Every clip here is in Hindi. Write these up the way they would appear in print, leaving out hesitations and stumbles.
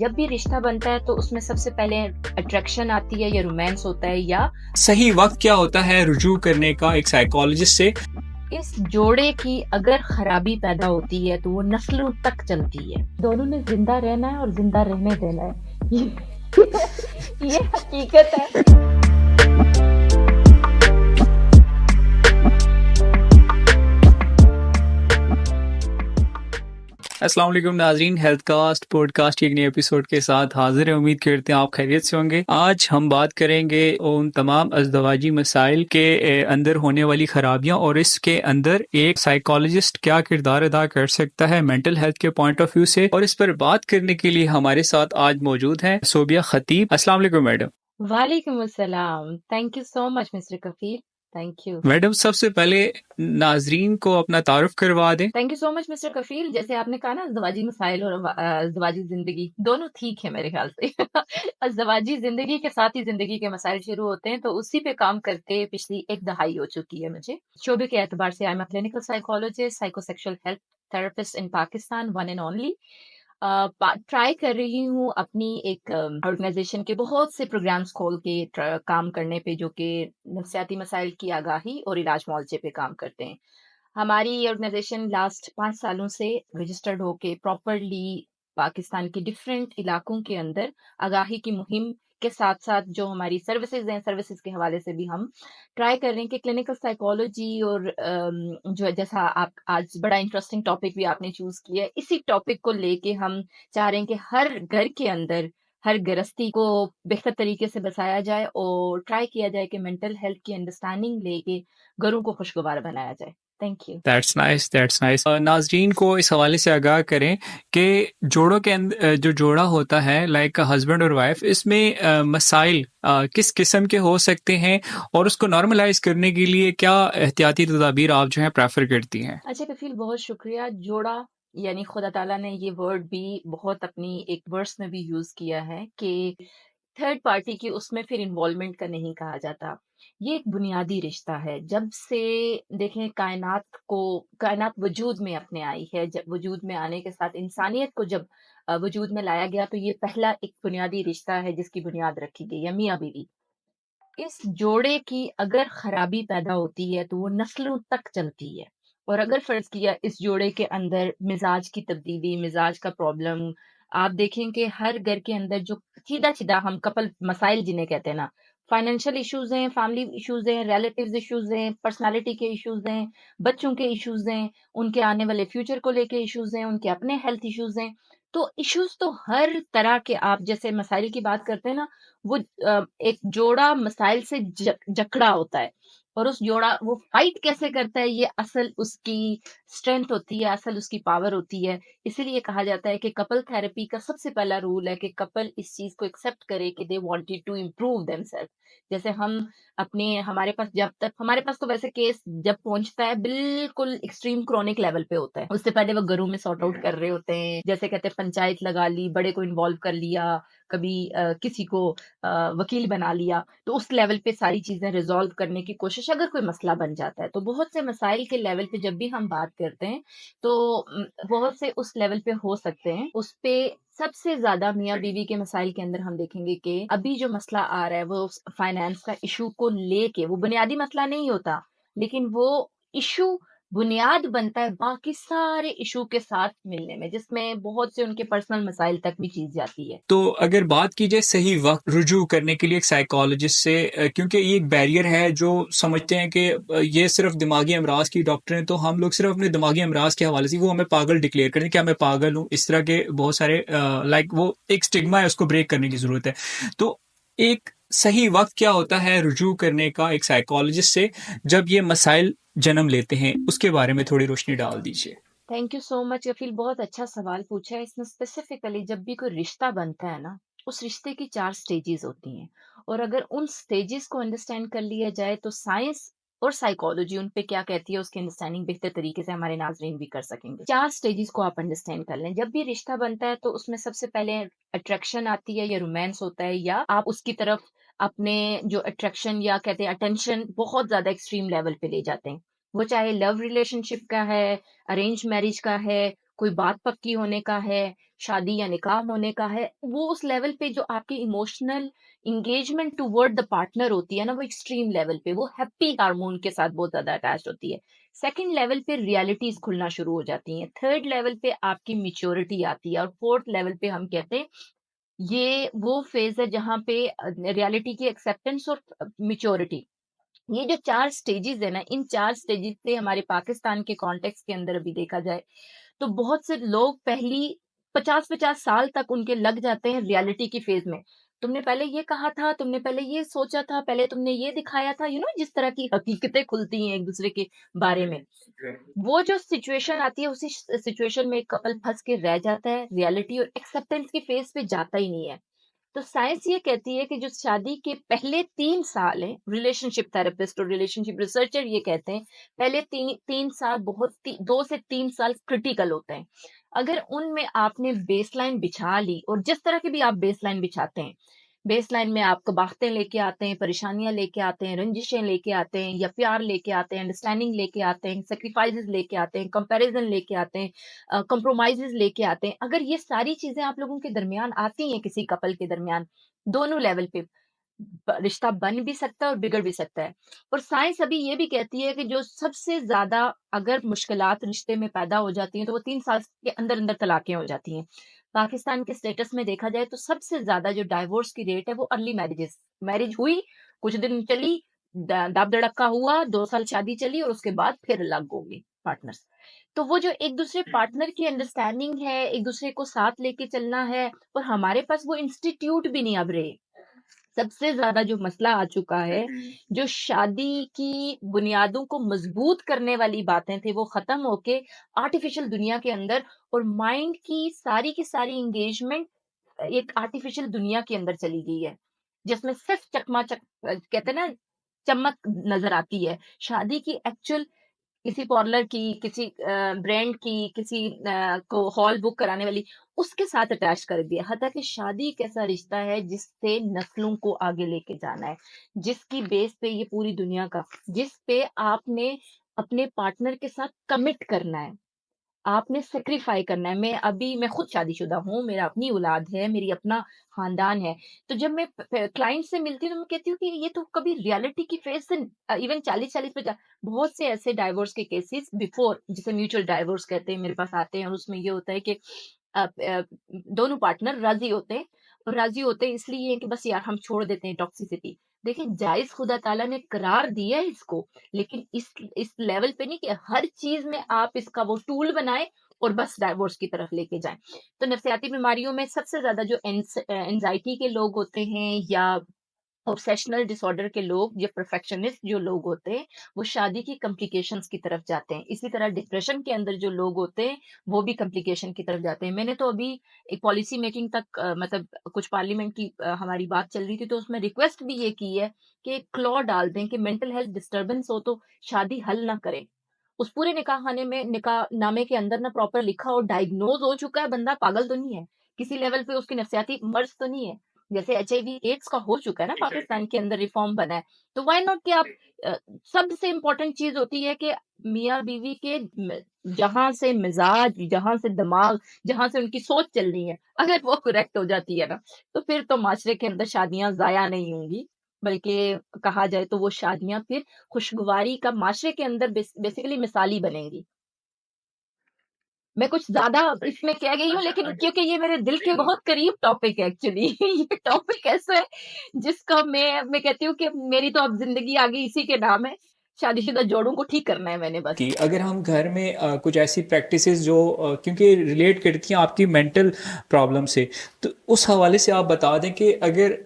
जब भी रिश्ता बनता है तो उसमें सबसे पहले अट्रैक्शन आती है या रोमांस होता है या सही वक्त क्या होता है रुजू करने का एक साइकोलॉजिस्ट से? इस जोड़े की अगर खराबी पैदा होती है तो वो नस्लों तक चलती है। दोनों ने जिंदा रहना है और जिंदा रहने देना है। ये हकीकत है। अस्सलाम वालेकुम नाजरीन, हेल्थ कास्ट पॉडकास्ट के एक नए एपिसोड के साथ हाजिर है। उम्मीद करते हैं आप खैरियत से होंगे। आज हम बात करेंगे उन तमाम अज़दवाजी मसाइल के अंदर होने वाली खराबियां और इसके अंदर एक साइकोलॉजिस्ट क्या किरदार अदा कर सकता है मेंटल हेल्थ के पॉइंट ऑफ व्यू से। और इस पर बात करने के लिए हमारे साथ आज मौजूद हैं सोबिया खतीब। अस्सलाम वालेकुम मैडम। वालेकुम अस्सलाम। Thank you so much mister Kafeel. Thank you. Madam, सबसे पहले नाजरीन को अपना तारुफ करवा दें। Thank you so much mister Kafeel. जैसे आपने कहा ना अज़दवाजी मसाइल और अज़दवाजी जिंदगी दोनों ठीक है मेरे ख्याल से। अज़दवाजी जिंदगी के साथ ही जिंदगी के मसाइल शुरू होते हैं, तो उसी पे काम करते पिछली एक दहाई हो चुकी है मुझे। शोबे के एतबार से I am a clinical psychologist, psychosexual health therapist in Pakistan, one and only. Try कर रही हूँ अपनी एक ऑर्गेनाइजेशन के बहुत से प्रोग्राम्स खोल के काम करने पे, जो कि नफ्सियाती मसाइल की आगाही और इलाज मुआवजे पे काम करते हैं। हमारी ऑर्गेनाइजेशन लास्ट 5 सालों से रजिस्टर्ड होके प्रॉपरली पाकिस्तान के डिफरेंट इलाकों के अंदर आगाही की मुहिम के साथ-साथ जो हमारी सर्विसेज़ हैं, सर्विसेज़ के हवाले से भी हम ट्राई कर रहे हैं कि क्लिनिकल साइकोलॉजी और जो है, जैसा आप आज बड़ा इंटरेस्टिंग टॉपिक भी आपने चूज़ किया है, इसी टॉपिक को लेके हम चाह रहे हैं कि हर घर के अंदर, हर गृहस्थी को बेहतर तरीके से बसाया जाए और ट्राई किया जाए कि मेंटल हेल्थ की अंडरस्टैंडिंग लेके घरों को खुशगवार बनाया जाए। Thank you. That's nice, that's nice. नाजरीन को इस हवाले से आगाह करें कि जोड़ों के अंदर जो जोड़ा होता है लाइक हस्बैंड और वाइफ, इसमें मसाइल किस किस्म के हो सकते हैं और उसको नॉर्मलाइज करने के लिए क्या एहतियाती तदाबीर आप जो है प्रेफर करती हैं? अच्छा कफील, बहुत शुक्रिया। जोड़ा यानी खुदा ताला ने ये वर्ड भी बहुत अपनी एक वर्स में भी यूज किया है कि थर्ड पार्टी की उसमें फिर इन्वॉल्वमेंट का नहीं कहा जाता। ये एक बुनियादी रिश्ता है। जब से देखें कायनात वजूद में अपने आई है, जब वजूद में आने के साथ इंसानियत को जब वजूद में लाया गया, तो ये पहला एक बुनियादी रिश्ता है जिसकी बुनियाद रखी गई है, मियाँ बीवी। इस जोड़े की अगर खराबी पैदा होती है तो वो नस्लों तक चलती है। और अगर फर्ज किया इस जोड़े के अंदर मिजाज की तब्दीली, मिजाज का प्रॉब्लम, आप देखें कि हर घर के अंदर जो सीधा सीधा हम कपल मसाइल जिन्हें कहते हैं ना, फाइनेंशियल इश्यूज हैं, फैमिली इश्यूज हैं, रिलेटिव्स इश्यूज हैं, पर्सनालिटी के इश्यूज हैं, बच्चों के इश्यूज हैं, उनके आने वाले फ्यूचर को लेके इश्यूज हैं, उनके अपने हेल्थ इश्यूज हैं। तो इश्यूज तो हर तरह के, आप जैसे मसाइल की बात करते हैं ना, वो एक जोड़ा मसाइल से जकड़ा होता है। और उस जोड़ा वो फाइट कैसे करता है, ये असल उसकी स्ट्रेंथ होती है, असल उसकी पावर होती है। इसीलिए कहा जाता है कि कपल थेरेपी का सबसे पहला रूल है कि कपल इस चीज को एक्सेप्ट करे कि they wanted to improve themselves. जैसे हम अपने हमारे पास जब तक हमारे पास तो वैसे केस जब पहुंचता है बिल्कुल एक्सट्रीम क्रोनिक लेवल पे होता है, उससे पहले वो घरों में सॉर्ट आउट कर रहे होते हैं। जैसे कहते हैं पंचायत लगा ली, बड़े को इन्वॉल्व कर लिया, कभी किसी को वकील बना लिया, तो उस लेवल पे सारी चीजें रिजॉल्व करने की कोशिश, अगर कोई मसला बन जाता है तो बहुत से मसाइल के लेवल पे जब भी हम बात करते हैं तो बहुत से उस लेवल पे हो सकते हैं। उस पे सबसे ज्यादा मियाँ बीवी के मसाइल के अंदर हम देखेंगे कि अभी जो मसला आ रहा है वो फाइनेंस का इशू को लेके, वो बुनियादी मसला नहीं होता, लेकिन वो इशू बुनियाद बनता है बाकी सारे इशू के साथ मिलने में, जिसमें बहुत से उनके पर्सनल मसाइल तक भी चीज जाती है। तो अगर बात की जाए सही वक्त रुजू करने के लिए एक साइकोलॉजिस्ट से, क्योंकि ये एक बैरियर है जो समझते हैं कि ये सिर्फ दिमागी अमराज की डॉक्टर हैं, तो हम लोग सिर्फ अपने दिमागी अमराज के हवाले से वो हमें पागल डिक्लेयर करें कि मैं पागल हूँ। इस तरह के बहुत सारे लाइक वो एक स्टिग्मा है, उसको ब्रेक करने की जरूरत है। तो एक सही वक्त क्या होता है रुजू करने का एक साइकोलॉजिस्ट से जब ये मसाइल जन्म लेते हैं, उसके बारे में थोड़ी रोशनी डाल दीजिए। थैंक यू सो मच कफील, बहुत अच्छा सवाल पूछा है इसने। स्पेसिफिकली जब भी कोई रिश्ता बनता है ना, उस रिश्ते की 4 स्टेजेस होती हैं। और अगर उन स्टेजेस को अंडरस्टैंड कर लिया जाए तो साइंस और साइकोलॉजी उन पे क्या कहती है उसकी अंडरस्टैंडिंग बेहतर तरीके से हमारे नाजरीन भी कर सकेंगे। 4 स्टेजेस को आप अंडरस्टैंड कर लें। जब भी रिश्ता बनता है तो उसमें सबसे पहले अट्रैक्शन आती है या रोमांस होता है, या आप उसकी तरफ अपने जो अट्रैक्शन या कहते हैं अटेंशन बहुत ज्यादा एक्सट्रीम लेवल पे ले जाते हैं। वो चाहे लव रिलेशनशिप का है, अरेंज मैरिज का है, कोई बात पक्की होने का है, शादी या निकाह होने का है, वो उस लेवल पे जो आपकी emotional engagement toward the partner होती है ना, वो एक्सट्रीम लेवल पे, वो हैप्पी हार्मोन के साथ बहुत ज़्यादा अटैच्ड होती है। सेकंड लेवल पे रियलिटीज़ खुलना शुरू हो जाती हैं। थर्ड लेवल पे आपकी मैच्योरिटी आती है और फोर्थ लेवल पे हम कहते हैं ये वो फेज़ है जहाँ पे रियलिटी की एक्सेप्टेंस और मैच्योरिटी, ये जो 4 स्टेजेस है ना, इन 4 स्टेजेस से हमारे पाकिस्तान के कॉन्टेक्स्ट के अंदर अभी देखा जाए, तो बहुत से लोग पहली 50-50 साल तक उनके लग जाते हैं रियलिटी की फेज़ में। तुमने पहले ये कहा था, तुमने पहले ये सोचा था, पहले तुमने ये दिखाया था, जिस तरह की हकीकतें खुलती हैं एक-दूसरे के बारे में। वो जो सिचुएशन आती है, उसी सिचुएशन में एक कपल फँस के रह जाता है, रियलिटी और एक्सेप्टेंस की फेज़ पे जाता ही नहीं है। तो साइंस ये कहती है कि जो शादी के पहले 3 साल हैं, रिलेशनशिप थेरेपिस्ट और रिलेशनशिप रिसर्चर ये कहते हैं, पहले 3 साल 2 से 3 साल क्रिटिकल होते हैं। अगर उनमें आपने बेसलाइन बिछा ली और जिस तरह की भी आप बेसलाइन बिछाते हैं, बेसलाइन में आप कबाहतें लेके आते हैं, परेशानियाँ लेके आते हैं, रंजिशें लेके आते हैं या प्यार लेके आते हैं, अंडरस्टैंडिंग लेके आते हैं, सैक्रिफाइसेस लेके आते हैं, कंपैरिज़न लेके आते हैं, कंप्रोमाइज़ेज़ लेके आते हैं। अगर ये सारी चीज़ें आप लोगों के दरमियान आती हैं किसी कपल के दरमियान, दोनों लेवल पे रिश्ता बन भी सकता है और बिगड़ भी सकता है। और साइंस अभी ये भी कहती है कि जो सबसे ज़्यादा अगर मुश्किलात रिश्ते में पैदा हो जाती हैं, तो वो 3 साल के अंदर-अंदर तलाक़ें हो जाती हैं। पाकिस्तान के स्टेटस में देखा जाए तो सबसे ज़्यादा जो डाइवोर्स की रेट है वो अर्ली मैरेजेज़, मैरिज हुई, कुछ दिन चली, द दाब-दड़क्का हुआ, 2 साल शादी चली और उसके बाद फिर अलग हो गई पार्टनर्स। तो वो जो एक-दूसरे पार्टनर की अंडरस्टैंडिंग है, एक-दूसरे को साथ लेके चलना है और हमारे पास वो इंस्टीट्यूट भी नहीं अब रहे। सबसे ज़्यादा जो मसला आ चुका है, जो शादी की बुनियादों को मज़बूत करने वाली बातें थी, वो ख़त्म होके आर्टिफ़िशियल दुनिया के अंदर और माइंड की सारी एंगेजमेंट एक आर्टिफ़िशियल दुनिया के अंदर चली गई है, जिसमें सिर्फ़ कहते हैं ना, चमक नज़र आती है। शादी की एक्चुअल किसी पार्लर की, किसी ब्रांड की, किसी को हॉल बुक कराने वाली, उसके साथ अटैच कर दिया। हालाँकि शादी एक ऐसा रिश्ता है जिससे नस्लों को आगे लेके जाना है, जिसकी बेस पे ये पूरी दुनिया का जिस पे आपने अपने पार्टनर के साथ कमिट करना है। आपने सैक्रिफाई करना है। मैं खुद शादीशुदा हूँ, मेरा अपनी औलाद है, मेरी अपना खानदान है। तो जब मैं क्लाइंट से मिलती हूँ तो मैं कहती हूँ कि ये तो कभी रियलिटी की फेस से इवन 40-40 पे जा बहुत से ऐसे डाइवोर्स के केसेस बिफोर जिसे म्यूचुअल डाइवोर्स कहते हैं मेरे पास आते हैं और उसमें ये होता है कि दोनों पार्टनर राज़ी होते हैं और राज़ी होते हैं इसलिए कि बस यार हम छोड़ देते हैं टॉक्सिसिटी। देखिए जायज़ खुदा ताला ने करार दिया है इसको, लेकिन इस लेवल पे नहीं कि हर चीज़ में आप इसका वो टूल बनाएँ और बस डाइवोर्स की तरफ लेके जाएँ। तो नफ़सियाती बीमारियों में सबसे ज़्यादा जो एंग्ज़ायटी के लोग होते हैं या ऑब्सेशनल डिसऑर्डर के लोग, ये परफेक्शनिस्ट जो लोग होते हैं, वो शादी की कॉम्प्लिकेशंस की तरफ जाते हैं। इसी तरह डिप्रेशन के अंदर जो लोग होते हैं, वो भी कॉम्प्लिकेशन की तरफ जाते हैं। मैंने तो अभी एक पॉलिसी मेकिंग तक मतलब कुछ पार्लियामेंट की हमारी बात चल रही थी, तो उसमें रिक्वेस्ट भी ये की है कि एक क्लॉ डाल दें कि मेंटल हेल्थ डिस्टर्बेंस हो तो शादी हल ना करें। उस पूरे निकाहनामे में निकाहनामे के अंदर ना प्रॉपर लिखा हो, डायग्नोज़ हो चुका है बंदा, पागल तो नहीं है। किसी लेवल पे उसकी नफ्सियाती मर्ज़ तो नहीं है। जैसे एचआईवी एड्स का हो चुका है ना पाकिस्तान के अंदर रिफॉर्म बना है। तो व्हाई नॉट कि आप अ, सबसे इम्पोर्टेंट चीज़ होती है कि मियाँ-बीवी के जहाँ से मिज़ाज, जहाँ से दिमाग, जहाँ से उनकी सोच चल रही है, अगर वो करेक्ट हो जाती है ना, तो फिर तो माशरे के अंदर शादियाँ ज़ाया नहीं होंगी, बल्कि कहा जाए तो वो शादियाँ फिर खुशगवारी का माशरे के अंदर बेसिकली मिसाली बनेंगी। मैं कुछ ज़्यादा इसमें कह गई हूँ लेकिन क्योंकि ये मेरे दिल के बहुत करीब टॉपिक है एक्चुअली ये टॉपिक ऐसा है जिसका मैं कहती हूँ कि मेरी तो अब ज़िंदगी आगे इसी के नाम है। शादीशुदा जोड़ों को ठीक करना है मैंने बस। कि अगर हम घर में कुछ ऐसी प्रैक्टिसेस जो क्योंकि रिलेट करती हैं आपकी मेंटल प्रॉब्लम से, तो उस हवाले से आप बता दें कि अगर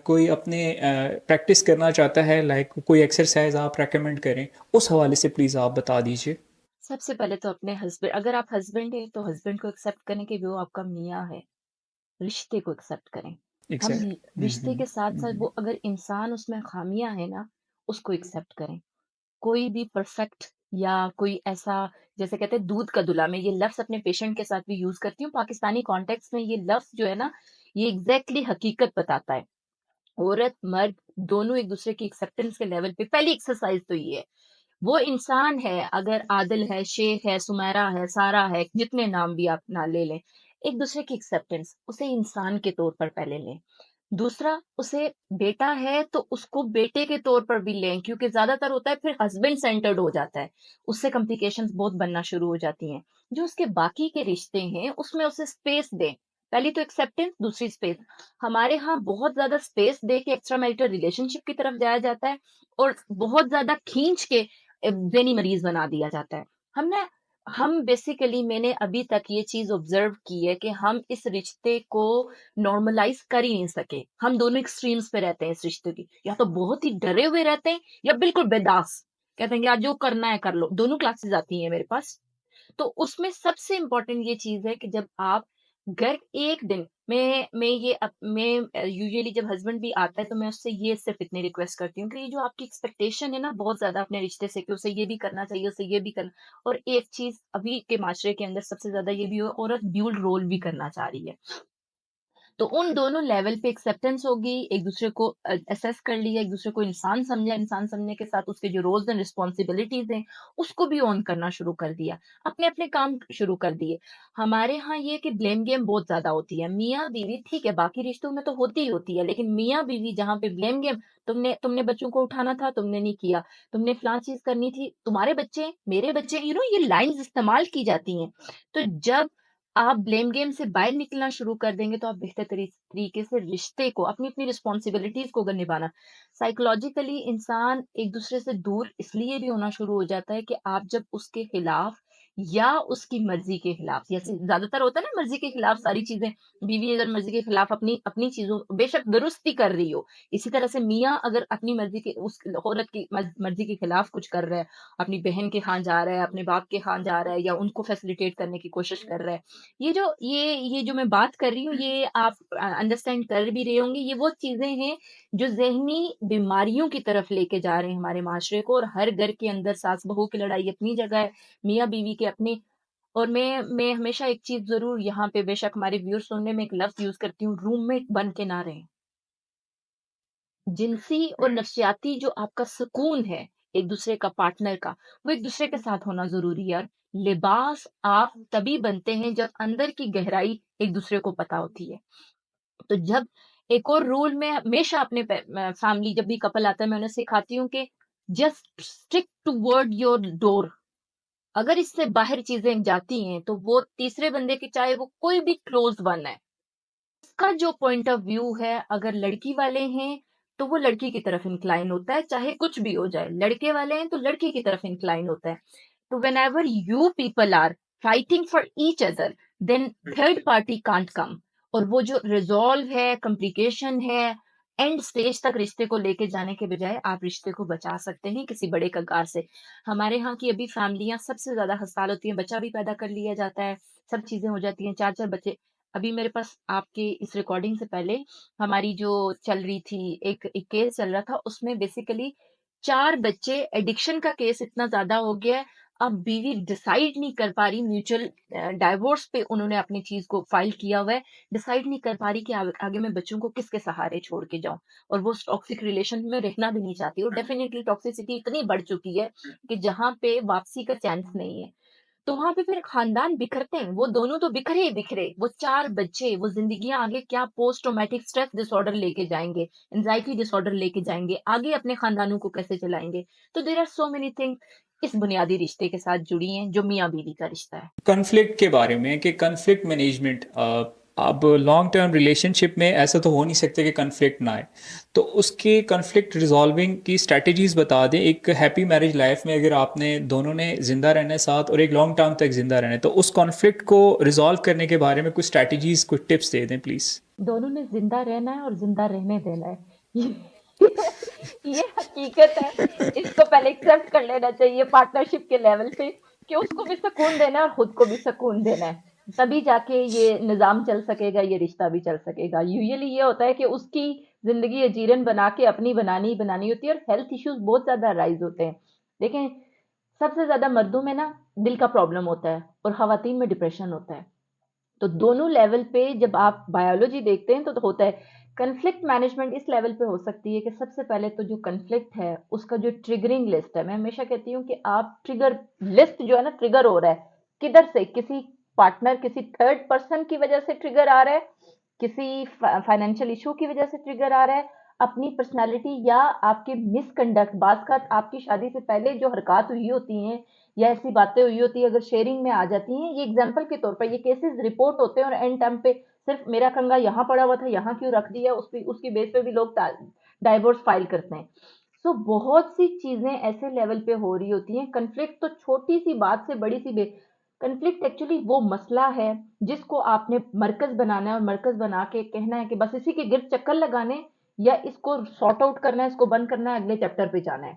कोई अपने प्रैक्टिस करना चाहता है, लाइक कोई एक्सरसाइज आप रेकमेंड करें, उस हवाले से प्लीज़ आप बता दीजिए। सबसे पहले तो अपने हस्बैंड, अगर आप हस्बैंड हैं तो हस्बैंड को एक्सेप्ट करें कि वो आपका मियाँ है, रिश्ते को एक्सेप्ट करें। हम एग्जैक्ट। रिश्ते के साथ-साथ वो अगर इंसान उसमें ख़ामियाँ हैं ना, उसको एक्सेप्ट करें। कोई भी परफेक्ट या कोई ऐसा, जैसे कहते हैं दूध का धुला, मैं ये लफ्ज़ अपने पेशेंट के साथ भी यूज़ करती हूँ। पाकिस्तानी कॉन्टेक्स्ट में ये लफ्ज़ जो है ना, ये एग्ज़ैक्टली हकीकत बताता है। औरत, मर्द दोनों एक-दूसरे की एक्सेप्टेंस के लेवल पे पहली एक्सरसाइज़ तो ये है। वो इंसान है, अगर आदिल है, शेख है, सुमेरा है, सारा है, जितने नाम भी आप ना ले लें, एक दूसरे की एक्सेप्टेंस, उसे इंसान के तौर पर पहले लें। दूसरा, उसे बेटा है तो उसको बेटे के तौर पर भी लें, क्योंकि ज्यादातर होता है फिर हस्बैंड सेंटर्ड हो जाता है, उससे कॉम्प्लिकेशंस बहुत बनना शुरू हो जाती हैं। जो उसके बाकी के रिश्ते हैं उसमें उसे स्पेस दें। पहली तो एक्सेप्टेंस, दूसरी स्पेस। हमारे यहाँ बहुत ज्यादा स्पेस दे के एक्स्ट्रा मैरिटल रिलेशनशिप की तरफ जाया जाता है, और बहुत ज्यादा खींच के बेनी मरीज बना दिया जाता है। हमने हम बेसिकली, मैंने अभी तक ये चीज ऑब्जर्व की है कि हम इस रिश्ते को नॉर्मलाइज कर ही नहीं सके। हम दोनों एक्सट्रीम्स पे रहते हैं इस रिश्ते की, या तो बहुत ही डरे हुए रहते हैं या बिल्कुल बेदास, कहते हैं कि यार जो करना है कर लो। दोनों क्लासेस आती हैं मेरे पास। तो उसमें सबसे इम्पोर्टेंट ये चीज है कि जब आप घर एक दिन, मैं यूजुअली जब हस्बैंड भी आता है तो मैं उससे ये सिर्फ इतनी रिक्वेस्ट करती हूँ कि ये जो आपकी एक्सपेक्टेशन है ना बहुत ज्यादा अपने रिश्ते से, कि उसे ये भी करना चाहिए, उसे ये भी करना। और एक चीज अभी के माशरे के अंदर सबसे ज्यादा ये भी हो, औरत ड्यूल रोल भी करना चाह रही है। तो उन दोनों लेवल पे एक्सेप्टेंस होगी, एक दूसरे को असेस कर लिया, एक दूसरे को इंसान समझा, इंसान समझने के साथ उसके जो रोल्स एंड रिस्पॉन्सिबिलिटीज हैं उसको भी ऑन करना शुरू कर दिया, अपने अपने काम शुरू कर दिए। हमारे यहाँ ये कि ब्लेम गेम बहुत ज्यादा होती है। मियाँ बीवी ठीक है, बाकी रिश्तों में तो होती ही होती है, लेकिन मियाँ बीवी जहाँ पे ब्लेम गेम, तुमने बच्चों को उठाना था, तुमने नहीं किया, तुमने फलां चीज करनी थी, तुम्हारे बच्चे मेरे बच्चे, ये लाइंस इस्तेमाल की जाती हैं। तो जब आप ब्लेम गेम से बाहर निकलना शुरू कर देंगे तो आप बेहतर तरीके से रिश्ते को, अपनी अपनी रिस्पॉन्सिबिलिटीज को अगर निभाना, साइकोलॉजिकली इंसान एक दूसरे से दूर इसलिए भी होना शुरू हो जाता है कि आप जब उसके खिलाफ या उसकी मर्जी के खिलाफ, जैसे ज्यादातर होता है ना मर्जी के खिलाफ सारी चीजें, बीवी अगर मर्जी के खिलाफ अपनी अपनी चीजों बेशक दुरुस्ती कर रही हो, इसी तरह से मियाँ अगर अपनी मर्जी के, उस औरत की मर्जी के खिलाफ कुछ कर रहा है, अपनी बहन के यहाँ जा रहा है, अपने बाप के यहाँ जा रहा है, या उनको फैसिलिटेट करने की कोशिश कर रहा है, ये जो मैं बात कर रही हूँ, ये आप अंडरस्टैंड कर भी रहे होंगे, ये वो चीजें हैं जो जहनी बीमारियों की तरफ लेके जा रहे हैं हमारे माशरे को। और हर घर के अंदर सास बहू की लड़ाई अपनी जगह है, मियाँ बीवी के अपने। और मैं हमेशा एक चीज जरूर यहाँ पे, बेशक हमारे व्यूअर्स सुनने में एक लफ्ज यूज करती हूँ, रूममेट बन के ना रहें। जिनसी और नफ्सियाती जो आपका सुकून है एक दूसरे का, पार्टनर का, वो एक दूसरे के साथ होना जरूरी है यार। लिबास आप तभी बनते हैं जब अंदर की गहराई एक दूसरे को पता होती है। तो जब एक और रूल में हमेशा अपने फैमिली, जब भी कपल आता है मैं उन्हें सिखाती हूँ कि just stick to word your door. अगर इससे बाहर चीजें जाती हैं तो वो तीसरे बंदे की, चाहे वो कोई भी क्लोज वन है, उसका जो पॉइंट ऑफ व्यू है, अगर लड़की वाले हैं तो वो लड़की की तरफ इंक्लाइन होता है, चाहे कुछ भी हो जाए। लड़के वाले हैं तो लड़की की तरफ इंक्लाइन होता है। तो whenever you people are fighting for each other, then third party can't come. और वो जो रिजॉल्व है, कॉम्प्लिकेशन है, एंड स्टेज तक रिश्ते को लेके जाने के बजाय आप रिश्ते को बचा सकते हैं किसी बड़े कगार से। हमारे यहाँ की अभी फैमिलियां सबसे ज्यादा हसाल होती हैं, बच्चा भी पैदा कर लिया जाता है, सब चीजें हो जाती हैं, चार चार बच्चे। अभी मेरे पास आपके इस रिकॉर्डिंग से पहले हमारी जो चल रही थी, एक केस चल रहा था, उसमें बेसिकली चार बच्चे, एडिक्शन का केस इतना ज्यादा हो गया है। अब बीवी डिसाइड नहीं कर पा रही, म्यूचुअल डाइवोर्स पे उन्होंने अपनी चीज को फाइल किया हुआ है, डिसाइड नहीं कर पा रही कि आगे मैं बच्चों को किसके सहारे छोड़ के जाऊं। और वो टॉक्सिक रिलेशन में रहना भी नहीं चाहती, और डेफिनेटली टॉक्सिसिटी इतनी बढ़ चुकी है कि जहां पे वापसी का चांस नहीं है। तो वहां पे फिर खानदान बिखरते हैं, वो दोनों तो बिखरे ही बिखरे, वो चार बच्चे, वो जिंदगियां आगे क्या पोस्ट ट्रोमेटिक स्ट्रेस डिसऑर्डर लेके जाएंगे, एंजाइटी डिसऑर्डर लेके जाएंगे, आगे अपने खानदानों को कैसे चलाएंगे। तो there are so many things इस बुनियादी रिश्ते के साथ जुड़ी हैं, जो मियाँ बीवी का रिश्ता है। कन्फ्लिक्ट के बारे में कि कन्फ्लिक्ट मैनेजमेंट, अब लॉन्ग टर्म रिलेशनशिप में ऐसा तो हो नहीं सकता कि कन्फ्लिक्ट ना आए, तो उसके कन्फ्लिक्ट रिजॉल्विंग की स्ट्रैटेजीज बता दें। एक हैप्पी मैरिज लाइफ में अगर आपने दोनों ने जिंदा रहना है साथ और एक लॉन्ग टर्म तक जिंदा रहना है, तो उस कॉन्फ्लिक्ट को रिजॉल्व करने के बारे में कुछ स्ट्रैटेजीज, कुछ टिप्स दे दें प्लीज़। दोनों ने जिंदा रहना है और जिंदा रहने देना है। ये हकीकत है। इसको पहले एक्सेप्ट कर लेना चाहिए पार्टनरशिप के लेवल पे, कि उसको भी सुकून देना है और खुद को भी सुकून देना है। तभी जाके ये निजाम चल सकेगा, ये रिश्ता भी चल सकेगा। यूजुअली ये होता है कि उसकी जिंदगी अजीरन बना के अपनी बनानी ही बनानी होती है, और हेल्थ इश्यूज बहुत ज्यादा राइज होते हैं। देखें, सबसे ज्यादा मर्दों में ना दिल का प्रॉब्लम होता है और खवातीन में डिप्रेशन होता है। तो दोनों लेवल पे जब आप बायोलॉजी देखते हैं तो होता है। कन्फ्लिक्ट मैनेजमेंट इस लेवल पे हो सकती है कि सबसे पहले तो जो कन्फ्लिक्ट है उसका जो ट्रिगरिंग लिस्ट है, मैं हमेशा कहती हूँ कि आप ट्रिगर लिस्ट जो है ना, ट्रिगर हो रहा है किधर से, किसी पार्टनर, किसी थर्ड पर्सन की वजह से ट्रिगर आ रहा है, किसी फाइनेंशियल इशू की वजह से ट्रिगर आ रहा है, अपनी पर्सनालिटी या आपके मिसकंडक्ट, बात का आपकी शादी से पहले जो हरकत हुई होती हैं या ऐसी बातें हुई होती है अगर शेयरिंग में आ जाती हैं, ये एग्जांपल के तौर पर ये केसेस रिपोर्ट होते हैं और एंड टाइम पे सिर्फ मेरा कंगा यहाँ पड़ा हुआ था यहाँ क्यों रख दिया, उसकी बेस पे भी लोग डाइवोर्स फाइल करते हैं। सो बहुत सी चीजें ऐसे लेवल पे हो रही होती हैं। कन्फ्लिक्ट तो छोटी सी बात से बड़ी सी कन्फ्लिक्ट एक्चुअली वो मसला है जिसको आपने मरकज बनाना है और मरकज बना के कहना है कि बस इसी के गिर्द चक्कर लगाने या इसको सॉर्ट आउट करना है, इसको बंद करना है, अगले चैप्टर पे जाना है।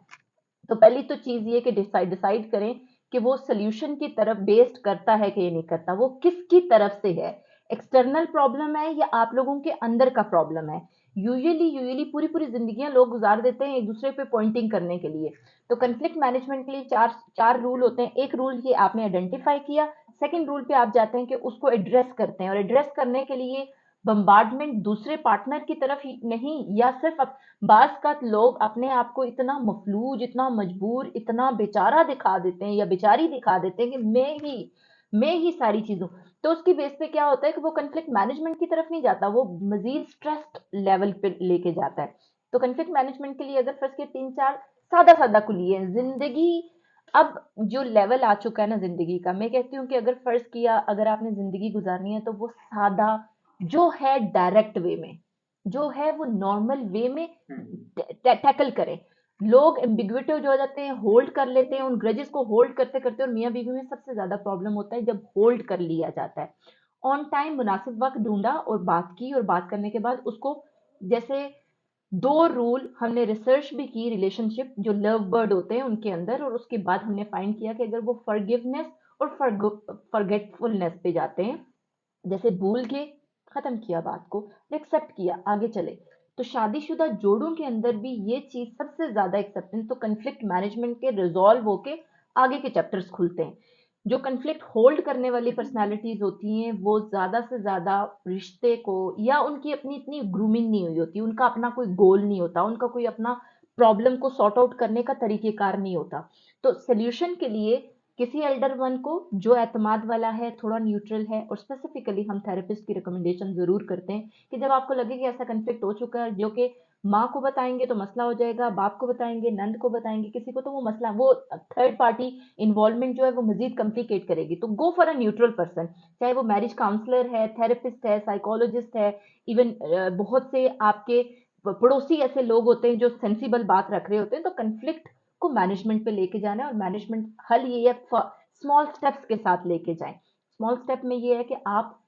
तो पहली तो चीज ये कि डिसाइड करें कि वो सोल्यूशन की तरफ बेस्ड करता है कि ये नहीं करता, वो किसकी तरफ से है, एक्सटर्नल प्रॉब्लम है या आप लोगों के अंदर का प्रॉब्लम है। यूजुअली पूरी पूरी जिंदगियां लोग गुजार देते हैं एक दूसरे पे पॉइंटिंग करने के लिए। तो कंफ्लिक्ट मैनेजमेंट के लिए चार चार रूल होते हैं। एक रूल ये आपने आइडेंटिफाई किया, सेकंड रूल पे आप जाते हैं कि उसको एड्रेस करते हैं, और एड्रेस करने के लिए बम्बार्डमेंट दूसरे पार्टनर की तरफ ही नहीं, या सिर्फ बाज का लोग अपने आप को इतना मफलूज, इतना मजबूर, इतना बेचारा दिखा देते हैं या बेचारी दिखा देते हैं कि मैं ही सारी चीजों। तो उसकी बेस पे क्या होता है कि वो कंफ्लिक्ट मैनेजमेंट की तरफ नहीं जाता, वो मजीद स्ट्रेस लेवल पे लेके जाता है। तो कंफ्लिक्ट मैनेजमेंट के लिए अगर फर्स्ट के तीन चार सादा सादा कुलिए जिंदगी, अब जो लेवल आ चुका है ना जिंदगी का, मैं कहती हूँ कि अगर फर्ज किया अगर आपने जिंदगी गुजारनी है तो वो सादा जो है, डायरेक्ट वे में जो है, वो नॉर्मल वे में टैकल करें। लोग एम्बिग्युइटी जो हो जाते हैं, होल्ड कर लेते हैं उन ग्रजेस को, होल्ड करते करते, और मियाँ बीवी में सबसे ज्यादा प्रॉब्लम होता है जब होल्ड कर लिया जाता है। ऑन टाइम मुनासिब वक्त ढूंढा और बात की, और बात करने के बाद उसको, जैसे दो रूल हमने रिसर्च भी की रिलेशनशिप जो लव बर्ड होते हैं उनके अंदर, और उसके बाद हमने फाइंड किया कि अगर वो फॉरगिवनेस और फॉरगेटफुलनेस पे जाते हैं, जैसे भूल के खत्म किया बात को, एक्सेप्ट किया, आगे चले, तो शादीशुदा जोड़ों के अंदर भी ये चीज सबसे ज्यादा एक्सेप्टेंस, तो कंफ्लिक्ट मैनेजमेंट के रिजॉल्व होके आगे के चैप्टर्स खुलते हैं। जो कंफ्लिक्ट होल्ड करने वाली पर्सनालिटीज होती हैं वो ज्यादा से ज्यादा रिश्ते को, या उनकी अपनी इतनी ग्रूमिंग नहीं हुई होती, उनका अपना कोई गोल नहीं होता, उनका कोई अपना प्रॉब्लम को सॉर्ट आउट करने का तरीकेकार नहीं होता। तो सोल्यूशन के लिए किसी एल्डर वन को जो एतमाद वाला है, थोड़ा न्यूट्रल है, और स्पेसिफिकली हम थेरेपिस्ट की रिकमेंडेशन जरूर करते हैं कि जब आपको लगे कि ऐसा कंफ्लिक्ट हो चुका है, जो कि माँ को बताएंगे तो मसला हो जाएगा, बाप को बताएंगे, नंद को बताएंगे, किसी को, तो वो मसला, वो थर्ड पार्टी इन्वॉल्वमेंट जो है वो मजीद कम्प्लिकेट करेगी। तो go for a neutral person, चाहे वो मैरिज काउंसलर है, थेरेपिस्ट है, साइकोलॉजिस्ट है, इवन बहुत से आपके पड़ोसी ऐसे लोग होते हैं जो सेंसिबल बात रख रहे होते हैं। तो कंफ्लिक्ट को मैनेजमेंट पे लेके जाना है, और मैनेजमेंट हल ये है स्मॉल स्टेप्स के साथ लेके जाएं। स्मॉल स्टेप में ये है कि आप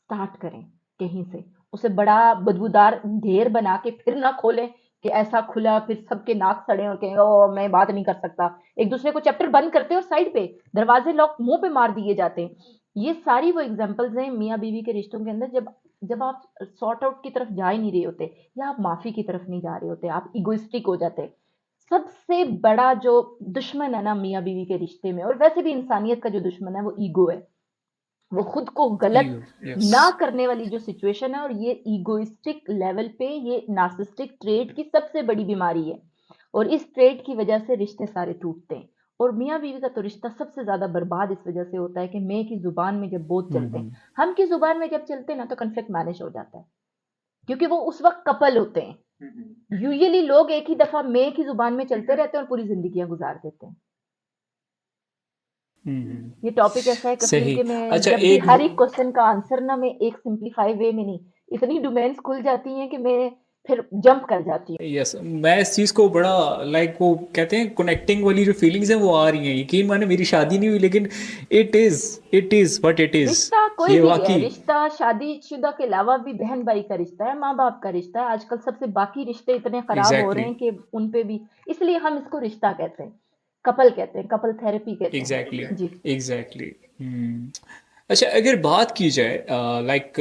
स्टार्ट करें कहीं से, उसे बड़ा बदबूदार ढेर बना के फिर ना खोलें कि ऐसा खुला फिर सबके नाक सड़े और कहें ओ मैं बात नहीं कर सकता, एक दूसरे को चैप्टर बंद करते हैं और साइड पे दरवाजे लॉक मुंह पे मार दिए जाते हैं। ये सारी वो एग्जांपल्स हैं मियाँ बीवी के रिश्तों के अंदर, जब जब आप सॉर्ट आउट की तरफ जा ही नहीं रहे होते, या आप माफी की तरफ नहीं जा रहे होते, आप इगोइस्टिक हो जाते। सबसे बड़ा जो दुश्मन है ना मियाँ बीवी के रिश्ते में, और वैसे भी इंसानियत का जो दुश्मन है वो ईगो है। वो खुद को गलत ईगो, यस। ना करने वाली जो सिचुएशन है, और ये ईगोइस्टिक लेवल पे ये नार्सिसिस्टिक ट्रेट की सबसे बड़ी बीमारी है, और इस ट्रेट की वजह से रिश्ते सारे टूटते हैं। और मियाँ बीवी का तो रिश्ता सबसे ज्यादा बर्बाद इस वजह से होता है कि मैं की जुबान में जब बोझ चलते हैं, हम्म। हम की जुबान में जब चलते हैं ना, तो कंफ्लिक्ट मैनेज हो जाता है, क्योंकि वो उस वक्त कपल होते हैं। यूजुअली लोग एक ही दफा मैं की जुबान में चलते रहते हैं और पूरी जिंदगियां गुजार देते हैं। हम्म। ये टॉपिक ऐसा है कफील सही। के, मैं अच्छा, जब भी एक हर एक क्वेश्चन का आंसर ना, मैं एक सिंपलीफाई वे में नहीं, इतनी डोमेन्स खुल जाती हैं कि मैं फिर जंप कर जाती हूँ। यस, मैं इस चीज़ को बड़ा लाइक वो कहते हैं कनेक्टिंग वाली जो फीलिंग्स हैं वो आ रही हैं। यकीन माने मेरी शादी नहीं हुई लेकिन it is what it is. रिश्ता कोई ये भी है, वाकई रिश्ता शादीशुदा के अलावा भी बहन भाई का रिश्ता है, माँ बाप का रिश्ता है, आजकल सबसे बाकी रिश्ते इतने खराब हो रहे एग्जैक्टली, हैं कि उन पे भी, इसलिए हम इसको रिश्ता कहते हैं, कपल कहते हैं, कपल थेरेपी कहते एग्जैक्टली, हैं जी। एग्जैक्टली। अच्छा, अगर बात की जाए लाइक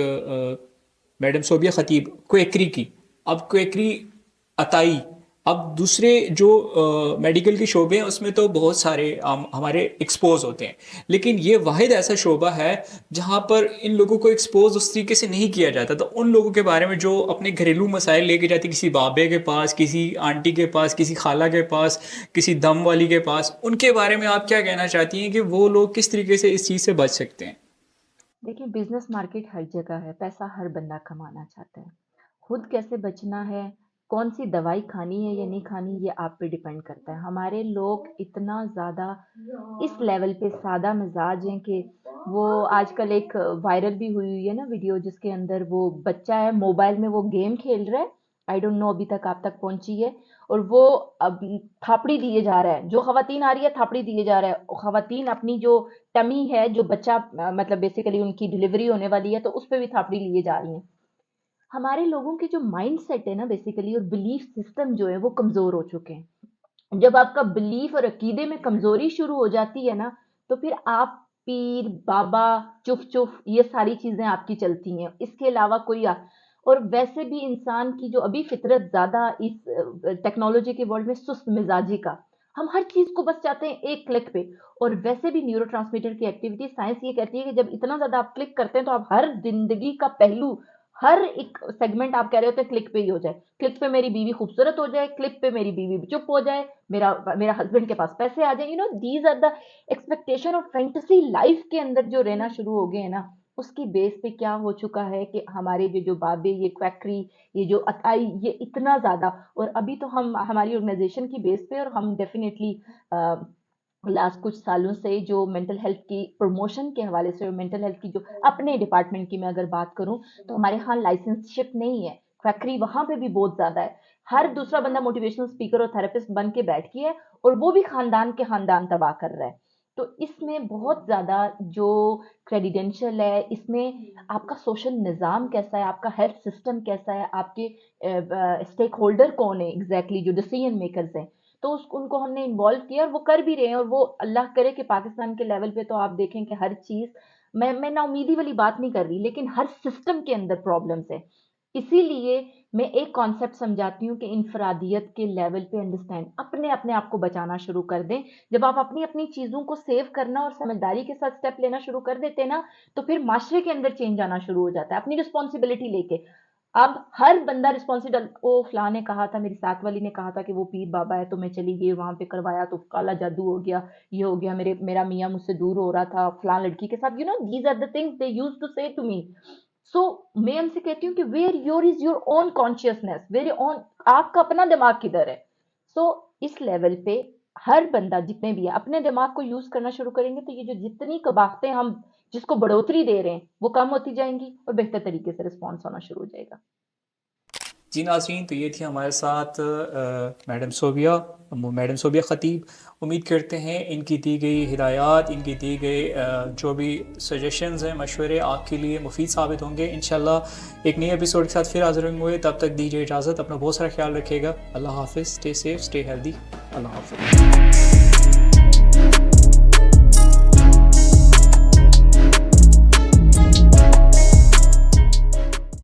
मैडम सोबिया खतीब क्वेकरी की, अब क्वेकरी अताई अब दूसरे जो मेडिकल के शोबे हैं उसमें तो बहुत सारे हमारे एक्सपोज होते हैं, लेकिन ये वाहिद ऐसा शोबा है जहाँ पर इन लोगों को एक्सपोज उस तरीके से नहीं किया जाता। तो उन लोगों के बारे में जो अपने घरेलू मसाइल लेके जाते किसी बाबे के पास, किसी आंटी के पास, किसी खाला के पास, किसी दम वाली के पास, उनके बारे में आप क्या कहना चाहती हैं कि वो लोग किस तरीके से इस चीज़ से बच सकते हैं? देखिए, बिजनेस मार्केट हर जगह है, पैसा हर बंदा कमाना चाहता है। खुद कैसे बचना है, कौन सी दवाई खानी है या नहीं खानी, ये आप पे डिपेंड करता है। हमारे लोग इतना ज़्यादा इस लेवल पे सादा मिजाज हैं कि वो आजकल एक वायरल भी हुई हुई है ना वीडियो, जिसके अंदर वो बच्चा है, मोबाइल में वो गेम खेल रहा है। आई डोंट नो अभी तक आप तक पहुंची है। और वो अब थापड़ी दिए जा रहा है, जो खवातीन आ रही है थापड़ी दिए जा रहा है। और खवातीन अपनी जो टमी है, जो बच्चा मतलब बेसिकली उनकी डिलीवरी होने वाली है, तो उस पे भी थापड़ी लिए जा रही हैं। हमारे लोगों के जो माइंड सेट है ना बेसिकली, और बिलीफ सिस्टम जो है वो कमजोर हो चुके हैं। जब आपका बिलीफ और अकीदे में कमजोरी शुरू हो जाती है ना, तो फिर आप पीर बाबा चुफ चुफ ये सारी चीजें आपकी चलती हैं, इसके अलावा कोई और वैसे भी इंसान की जो अभी फितरत ज्यादा इस टेक्नोलॉजी के वर्ल्ड में सुस्त मिजाजी का, हम हर चीज को बस चाहते हैं एक क्लिक पे। और वैसे भी न्यूरो की एक्टिविटी साइंस ये कहती है कि जब इतना ज्यादा आप क्लिक करते हैं तो आप हर जिंदगी का पहलू, हर एक सेगमेंट आप कह रहे होते हैं क्लिक पे ही हो जाए। क्लिक पे मेरी बीवी खूबसूरत हो जाए, क्लिक पे मेरी बीवी चुप हो जाए, मेरा मेरा हस्बैंड के पास पैसे आ जाए। These are the expectation of fantasy life के अंदर जो रहना शुरू हो गए हैं ना, उसकी बेस पे क्या हो चुका है कि हमारे जो बाबे, ये क्वैकरी, ये जो अताई, ये इतना ज्यादा। और अभी तो हम हमारी ऑर्गेनाइजेशन की बेस पे, और हम डेफिनेटली लास्ट कुछ सालों से जो मेंटल हेल्थ की प्रमोशन के हवाले से, और मेंटल हेल्थ की जो अपने डिपार्टमेंट की मैं अगर बात करूं, तो हमारे यहाँ लाइसेंसशिप नहीं है। फैक्ट्री वहां पे भी बहुत ज्यादा है। हर दूसरा बंदा मोटिवेशनल स्पीकर और थेरेपिस्ट बन के बैठ गया है, और वो भी खानदान के खानदान तबाह कर रहा है। तो इसमें बहुत ज्यादा जो क्रेडिडेंशियल है, इसमें आपका सोशल निज़ाम कैसा है, आपका हेल्थ सिस्टम कैसा है, आपके स्टेक होल्डर कौन है एग्जैक्टली जो डिसीजन मेकर्स हैं, तो उनको हमने इन्वॉल्व किया, और वो कर भी रहे हैं। और वो अल्लाह करे कि पाकिस्तान के लेवल पे तो आप देखें कि हर चीज़, मैं नाउमीदी वाली बात नहीं कर रही, लेकिन हर सिस्टम के अंदर प्रॉब्लम्स है। इसीलिए मैं एक कॉन्सेप्ट समझाती हूँ कि इंफरादियत के लेवल पे अंडरस्टैंड, अपने अपने आप को बचाना शुरू कर दें। जब आप अपनी अपनी चीज़ों को सेव करना और समझदारी के साथ स्टेप लेना शुरू कर देते हैं ना, तो फिर माशरे के अंदर चेंज आना शुरू हो जाता है, अपनी रिस्पॉन्सिबिलिटी लेके। अब हर बंदा रिस्पॉन्सिबल, ओ फलां ने कहा था, मेरी साथ वाली ने कहा था कि वो पीर बाबा है, तो मैं चली गई वहां पे, करवाया तो काला जादू हो गया, ये हो गया, मेरा मियाँ मुझसे दूर हो रहा था फलां लड़की के साथ। These are the things they use to say to me. So मैं उनसे कहती हूँ कि where your is your own consciousness, where own, आपका अपना दिमाग किधर है। सो इस लेवल पे हर बंदा जितने भी है अपने दिमाग को यूज करना शुरू करेंगे, तो ये जो जितनी कबाहतें हम जिसको बढ़ोतरी दे रहे हैं वो कम होती जाएंगी, और बेहतर तरीके से रिस्पॉन्स होना शुरू हो जाएगा। जी नाज़रीन, तो ये थी हमारे साथ मैडम सोबिया ख़तीब। उम्मीद करते हैं इनकी दी गई हिदायत, इनकी दी गई जो भी सजेशंस हैं, मशवरे आपके लिए मुफीद साबित होंगे। इंशाल्लाह एक नए एपिसोड के साथ फिर हाज़िर होंगे। तब तक दीजिए इजाज़त, अपना बहुत सारा ख्याल रखिएगा। अल्लाह हाफ़िज़, स्टे सेफ, स्टे हेल्दी। अल्लाह हाफ़िज़।